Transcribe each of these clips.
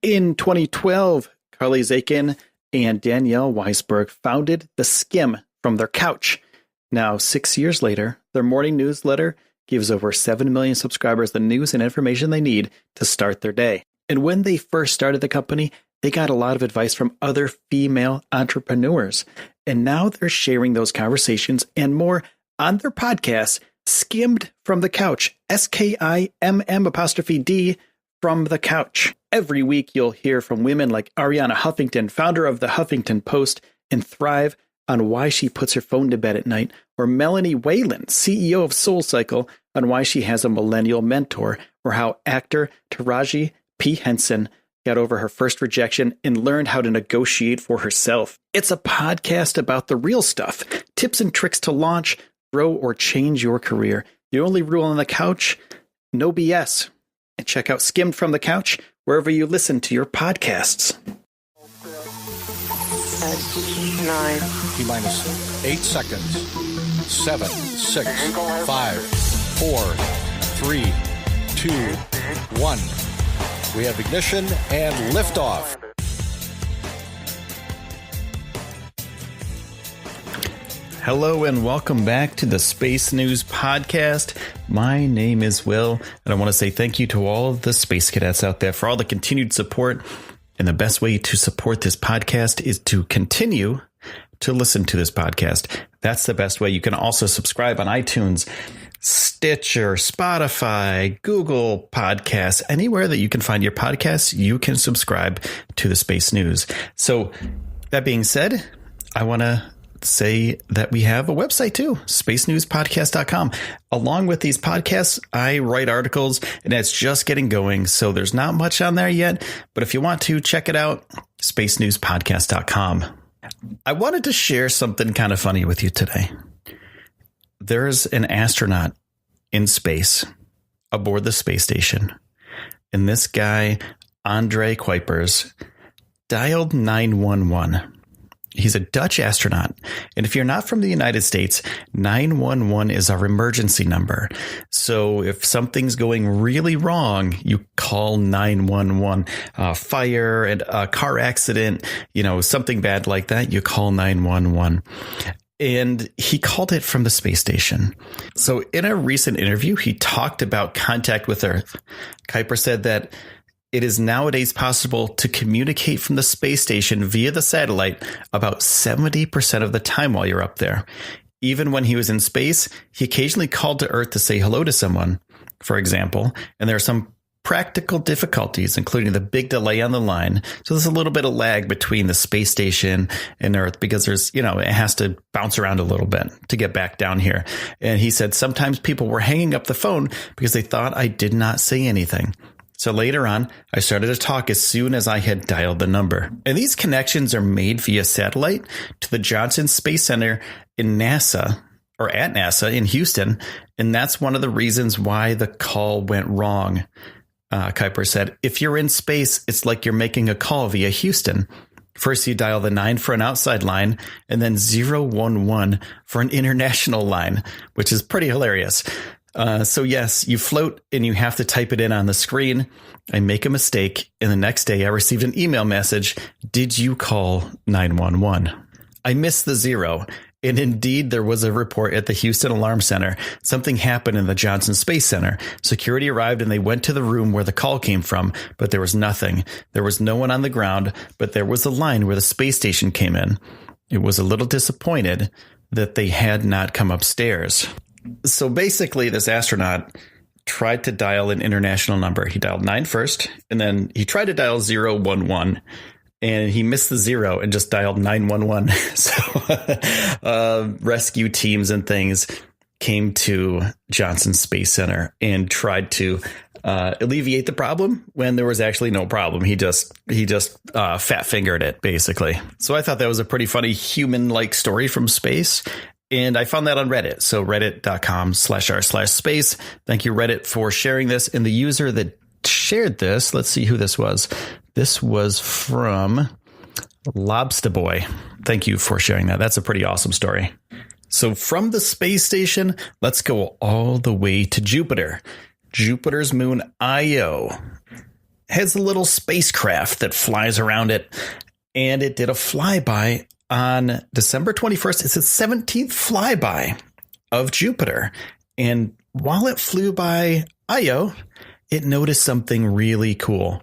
In 2012, Carly Zakin and Danielle Weisberg founded The Skim from their couch. Now, 6 years later, their morning newsletter gives over 7 million subscribers the news and information they need to start their day. And when they first started the company, they got a lot of advice from other female entrepreneurs. And now they're sharing those conversations and more on their podcast, Skimmed from the Couch, SKIMM' from the couch. Every week, you'll hear from women like Ariana Huffington, founder of the Huffington Post and Thrive, on why she puts her phone to bed at night, or Melanie Whalen, CEO of SoulCycle, on why she has a millennial mentor, or how actor Taraji P. Henson got over her first rejection and learned how to negotiate for herself. It's a podcast about the real stuff, tips and tricks to launch, grow, or change your career. The only rule on the couch, no BS. And check out Skimmed from the Couch wherever you listen to your podcasts. 9. T-minus 8 seconds. 7, 6, 5, 4, 3, 2, 1. We have ignition and liftoff. Hello and welcome back to the Space News Podcast. My name is Will, and I want to say thank you to all of the space cadets out there for all the continued support. And the best way to support this podcast is to continue to listen to this podcast. That's the best way. You can also subscribe on iTunes, Stitcher, Spotify, Google Podcasts, anywhere that you can find your podcasts, you can subscribe to the Space News. So that being said, I want to say that we have a website too, spacenewspodcast.com. Along with these podcasts, I write articles and it's just getting going. So there's not much on there yet, but if you want to check it out, spacenewspodcast.com. I wanted to share something kind of funny with you today. There's an astronaut in space aboard the space station. And this guy, Andre Kuipers, dialed 911. He's a Dutch astronaut. And if you're not from the United States, 911 is our emergency number. So if something's going really wrong, you call 911. Fire and a car accident, something bad like that, you call 911. And he called it from the space station. So in a recent interview, he talked about contact with Earth. Kuiper said that it is nowadays possible to communicate from the space station via the satellite about 70% of the time while you're up there. Even when he was in space, he occasionally called to Earth to say hello to someone, for example, and there are some practical difficulties, including the big delay on the line. So there's a little bit of lag between the space station and Earth because there's, it has to bounce around a little bit to get back down here. And he said sometimes people were hanging up the phone because they thought I did not say anything. So later on, I started to talk as soon as I had dialed the number. And these connections are made via satellite to the Johnson Space Center in NASA, or at NASA in Houston. And that's one of the reasons why the call went wrong. Kuiper said, if you're in space, it's like you're making a call via Houston. First, you dial the 9 for an outside line and then 011 for an international line, which is pretty hilarious. So yes, you float and you have to type it in on the screen. I make a mistake. And the next day I received an email message. Did you call 911? I missed the 0. And indeed, there was a report at the Houston Alarm Center. Something happened in the Johnson Space Center. Security arrived and they went to the room where the call came from, but there was nothing. There was no one on the ground, but there was a line where the space station came in. It was a little disappointed that they had not come upstairs. So basically, this astronaut tried to dial an international number. He dialed 9 first, and then he tried to dial 011, and he missed the 0 and just dialed 911. So rescue teams and things came to Johnson Space Center and tried to alleviate the problem when there was actually no problem. He just fat fingered it, basically. So I thought that was a pretty funny human-like story from space. And I found that on Reddit. So reddit.com/r/space. Thank you, Reddit, for sharing this. And the user that shared this, let's see who this was. This was from Lobster Boy. Thank you for sharing that. That's a pretty awesome story. So from the space station, let's go all the way to Jupiter. Jupiter's moon Io has a little spacecraft that flies around it, and it did a flyby on December 21st. It's its 17th flyby of Jupiter. And while it flew by Io, it noticed something really cool.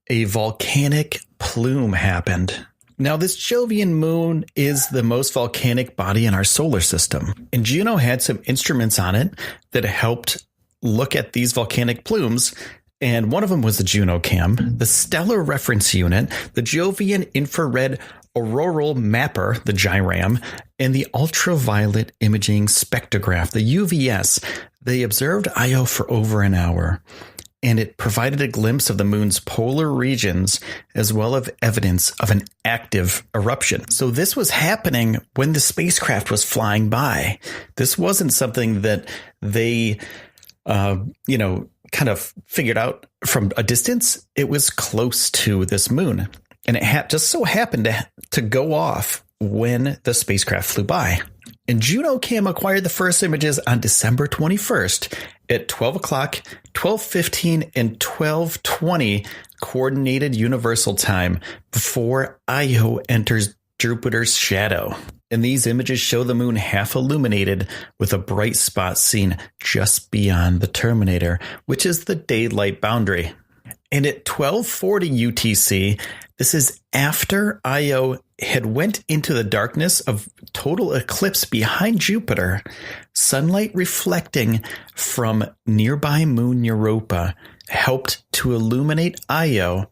A volcanic plume happened. Now, this Jovian moon is the most volcanic body in our solar system, and Juno had some instruments on it that helped look at these volcanic plumes, and one of them was the Juno Cam, the Stellar Reference Unit, the Jovian Infrared Auroral Mapper, the GIRAM, and the Ultraviolet Imaging Spectrograph, the UVS. They observed Io for over an hour, and it provided a glimpse of the moon's polar regions as well as evidence of an active eruption. So this was happening when the spacecraft was flying by. This wasn't something that they, kind of figured out from a distance. It was close to this moon, and it just so happened to go off when the spacecraft flew by. And Juno Cam acquired the first images on December 21st at 12 o'clock, 12:15, and 12:20 coordinated universal time before Io enters Jupiter's shadow. And these images show the moon half illuminated with a bright spot seen just beyond the terminator, which is the daylight boundary. And at 12:40 UTC, this is after Io had went into the darkness of total eclipse behind Jupiter, sunlight reflecting from nearby moon Europa helped to illuminate Io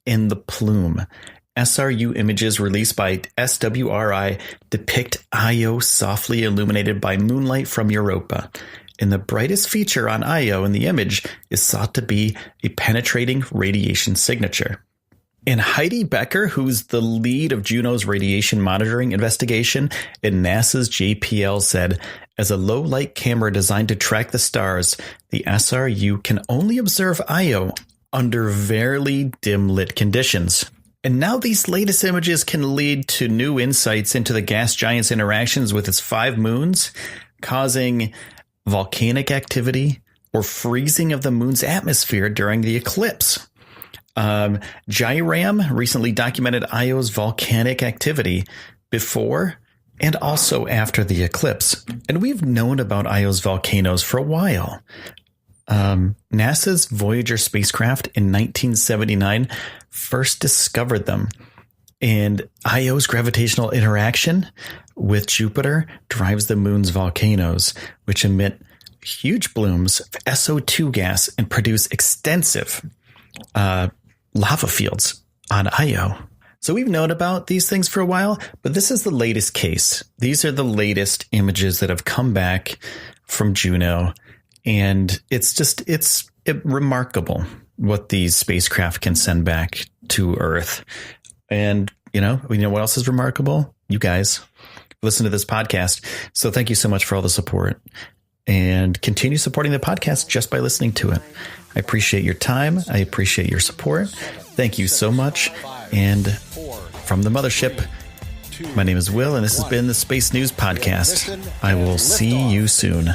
in the plume. SRU images released by SWRI depict Io softly illuminated by moonlight from Europa. And the brightest feature on Io in the image is thought to be a penetrating radiation signature. And Heidi Becker, who's the lead of Juno's radiation monitoring investigation at NASA's JPL, said, as a low-light camera designed to track the stars, the SRU can only observe Io under very dim-lit conditions. And now these latest images can lead to new insights into the gas giant's interactions with its 5 moons, causing volcanic activity or freezing of the moon's atmosphere during the eclipse. GIRAM recently documented Io's volcanic activity before and also after the eclipse. And we've known about Io's volcanoes for a while. NASA's Voyager spacecraft in 1979 first discovered them. And Io's gravitational interaction with Jupiter drives the moon's volcanoes, which emit huge plumes of SO2 gas and produce extensive lava fields on Io. So we've known about these things for a while, but this is the latest case. These are the latest images that have come back from Juno, and it's remarkable what these spacecraft can send back to Earth. And you know what else is remarkable? You guys listen to this podcast. So thank you so much for all the support, and continue supporting the podcast just by listening to it. I appreciate your time. I appreciate your support. Thank you so much. And from the mothership, my name is Will, and this has been the Space News Podcast. I will see you soon.